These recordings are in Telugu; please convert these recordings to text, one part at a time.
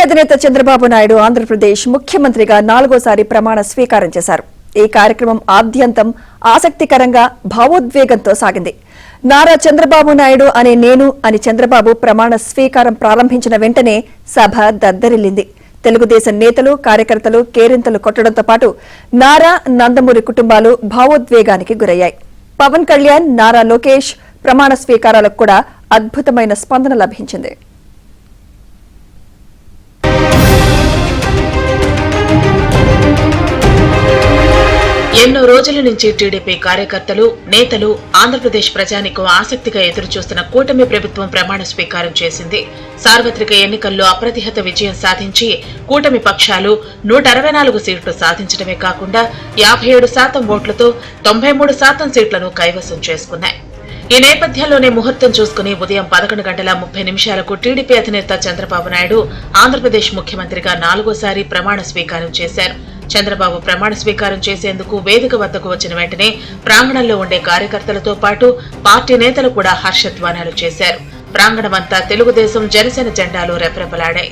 అధినేత చంద్రబాబు నాయుడు ఆంధ్రప్రదేశ్ ముఖ్యమంత్రిగా 4వ ప్రమాణ స్వీకారం చేశారు. ఈ కార్యక్రమం ఆద్యంతం ఆసక్తికరంగా భావోద్వేగంతో సాగింది. నారా చంద్రబాబు నాయుడు అనే నేను అని చంద్రబాబు ప్రమాణ స్వీకారం ప్రారంభించిన వెంటనే సభ దద్దరిల్లింది. తెలుగుదేశం నేతలు, కార్యకర్తలు కేరింతలు కొట్టడంతో పాటు నారా, నందమూరి కుటుంబాలు భావోద్వేగానికి గురయ్యాయి. పవన్ కళ్యాణ్, నారా లోకేష్ ప్రమాణ స్వీకారాలకు కూడా అద్భుతమైన స్పందన లభించింది. ఎన్నో రోజుల నుంచి టీడీపీ కార్యకర్తలు, నేతలు, ఆంధ్రప్రదేశ్ ప్రజానీకం ఆసక్తిగా ఎదురుచూస్తున్న కూటమి ప్రభుత్వం ప్రమాణ స్వీకారం చేసింది. సార్వత్రిక ఎన్నికల్లో అప్రతిహత విజయం సాధించి కూటమి పక్షాలు 164 సీట్లు సాధించడమే కాకుండా 57% ఓట్లతో 93% సీట్లను కైవసం చేసుకున్నాయి. ఈ నేపథ్యంలోనే ముహూర్తం చూసుకుని ఉదయం 11:30 టీడీపీ అధినేత చంద్రబాబు నాయుడు ఆంధ్రప్రదేశ్ ముఖ్యమంత్రిగా 4వ ప్రమాణ స్వీకారం చేశారు. చంద్రబాబు ప్రమాణ స్వీకారం చేసేందుకు వేదిక వద్దకు వచ్చిన వెంటనే ప్రాంగణంలో ఉండే కార్యకర్తలతో పాటు పార్టీ నేతలు కూడా హర్షధ్వానాలు చేశారు. ప్రాంగణమంతా తెలుగుదేశం, జనసేన జెండాలు రెపరెపలాడాయి.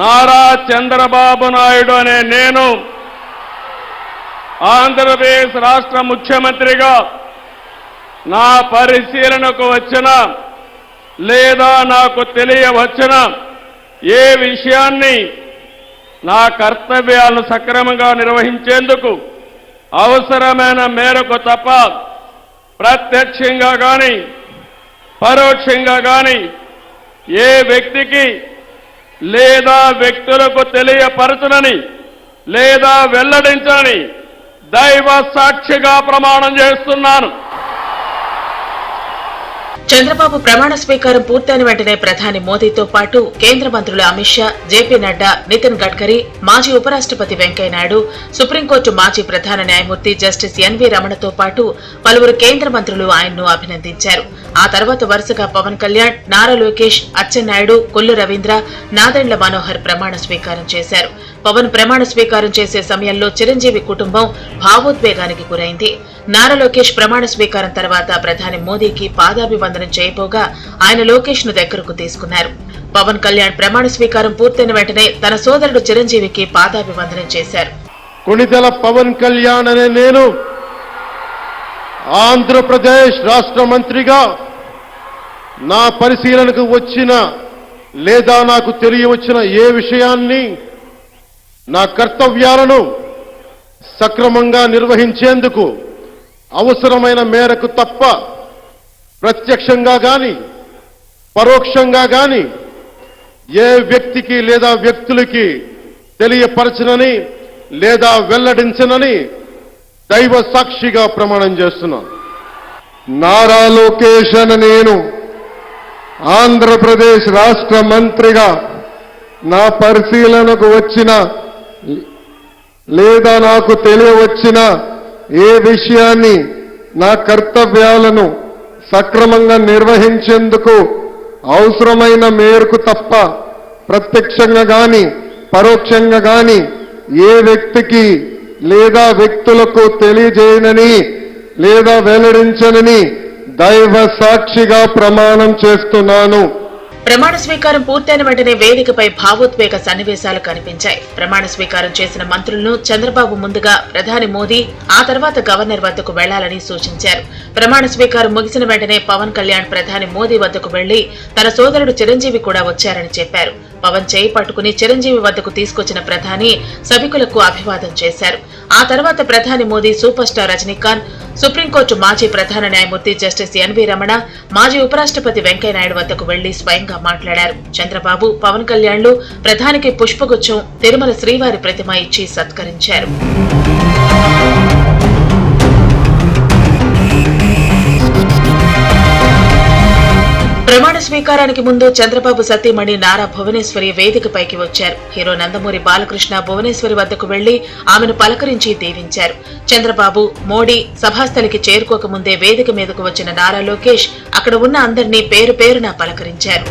నారా చంద్రబాబు నాయుడు అనే నేను ఆంధ్రప్రదేశ్ రాష్ట్ర ముఖ్యమంత్రిగా నా పరిశీలనకు వచ్చిన లేదా నాకు తెలియవచ్చిన ఏ విషయాన్ని నా కర్తవ్యాలను సక్రమంగా నిర్వహించేందుకు అవసరమైన మేరకు తప్ప ప్రత్యక్షంగా గాని పరోక్షంగా గాని ఏ వ్యక్తికి లేదా వ్యక్తులకు తెలియపరచునని లేదా వెల్లడించని దైవ సాక్షిగా ప్రమాణం చేస్తున్నాను. చంద్రబాబు ప్రమాణ స్వీకారం పూర్తయిన వెంటనే ప్రధాని మోదీతో పాటు కేంద్ర మంత్రులు అమిత్ షా, జేపీ నడ్డా, నితిన్ గడ్కరీ, మాజీ ఉపరాష్ట్రపతి వెంకయ్యనాయుడు, సుప్రీంకోర్టు మాజీ ప్రధాన న్యాయమూర్తి జస్టిస్ ఎన్వీ రమణతో పాటు పలువురు కేంద్ర మంత్రులు ఆయన్ను అభినందించారు. ఆ తర్వాత వరుసగా పవన్ కళ్యాణ్, నారా లోకేష్, అచ్చెన్నాయుడు, కొల్లు రవీంద్ర, నాదెండ్ల మనోహర్ ప్రమాణ స్వీకారం చేశారు. పవన్ ప్రమాణ స్వీకారం చేసే సమయంలో చిరంజీవి కుటుంబం భావోద్వేగానికి గురైంది. నారా లోకేష్ ప్రమాణ స్వీకారం తర్వాత ప్రధాని మోదీకి పాదాభివందనం చేయబోగా ఆయన లోకేష్ ను దగ్గరకు తీసుకున్నారు. పవన్ కళ్యాణ్ ప్రమాణ స్వీకారం పూర్తయిన వెంటనే తన సోదరుడు చిరంజీవికి పాదాభివందనం చేశారు. కొణిదెల పవన్ కళ్యాణ్ అనే నేను ఆంధ్రప్రదేశ్ రాష్ట్ర మంత్రిగా నా పరిశీలనకు వచ్చిన లేదా నాకు తెలియవచ్చిన ఏ విషయాన్ని నా కర్తవ్యాలను సక్రమంగా నిర్వహించేందుకు అవసరమైన మేరకు తప్ప ప్రత్యక్షంగా గాని పరోక్షంగా గాని ఏ వ్యక్తికి లేదా వ్యక్తులకి తెలియపరచనని లేదా వెల్లడించనని దైవ సాక్షిగా ప్రమాణం చేస్తున్నాను. నారా లోకేష్ అని నేను ఆంధ్రప్రదేశ్ రాష్ట్ర మంత్రిగా నా పరిశీలనకు వచ్చిన లేదా నాకు తెలియవచ్చిన ఏ విషయాన్ని నా కర్తవ్యాలను సక్రమంగా నిర్వహించేందుకు అవసరమైన మేరకు తప్ప ప్రత్యక్షంగా గాని పరోక్షంగా గాని ఏ వ్యక్తికి లేదా వ్యక్తులకు తెలియజేయనని లేదా వెల్లడించనని దైవ సాక్షిగా ప్రమాణం చేస్తున్నాను. ప్రమాణ స్వీకారం పూర్తయిన వెంటనే వేదికపై భావోద్వేగ సన్నివేశాలు కనిపించాయి. ప్రమాణ స్వీకారం చేసిన మంత్రులను చంద్రబాబు ముందుగా ప్రధాని మోదీ, ఆ తర్వాత గవర్నర్ వద్దకు వెళ్లాలని సూచించారు. ప్రమాణ స్వీకారం ముగిసిన వెంటనే పవన్ కళ్యాణ్ ప్రధాని మోదీ వద్దకు వెళ్లి తన సోదరుడు చిరంజీవి కూడా వచ్చారని చెప్పారు. పవన్ చేయి పట్టుకుని చిరంజీవి వద్దకు తీసుకొచ్చిన ప్రధాని సభికులకు అభివాదం చేశారు. ఆ తర్వాత ప్రధాని Modi super star Rajinikanth, supreme court మాజీ ప్రధాన న్యాయమూర్తి జస్టిస్ ఎన్వీ రమణ, మాజీ ఉపరాష్ట్రపతి వెంకయ్యనాయుడు వద్దకు వెళ్లి స్వయంగా మాట్లాడారు. చంద్రబాబు, పవన్ కళ్యాణ్లు ప్రధానికి పుష్పగుచ్చం, తిరుమల శ్రీవారి ప్రతిమ ఇచ్చి సత్కరించారు. ప్రమాణ స్వీకారానికి ముందు చంద్రబాబు సతీమణి నారా భువనేశ్వరి వేదికపైకి వచ్చారు. హీరో నందమూరి బాలకృష్ణ భువనేశ్వరి వద్దకు వెళ్లి ఆమెను పలకరించి దీవించారు. చంద్రబాబు, మోడీ సభాస్థలికి చేరుకోకముందే వేదిక మీదకు వచ్చిన నారా లోకేష్ అక్కడ ఉన్న అందరినీ పేరు పేరున పలకరించారు.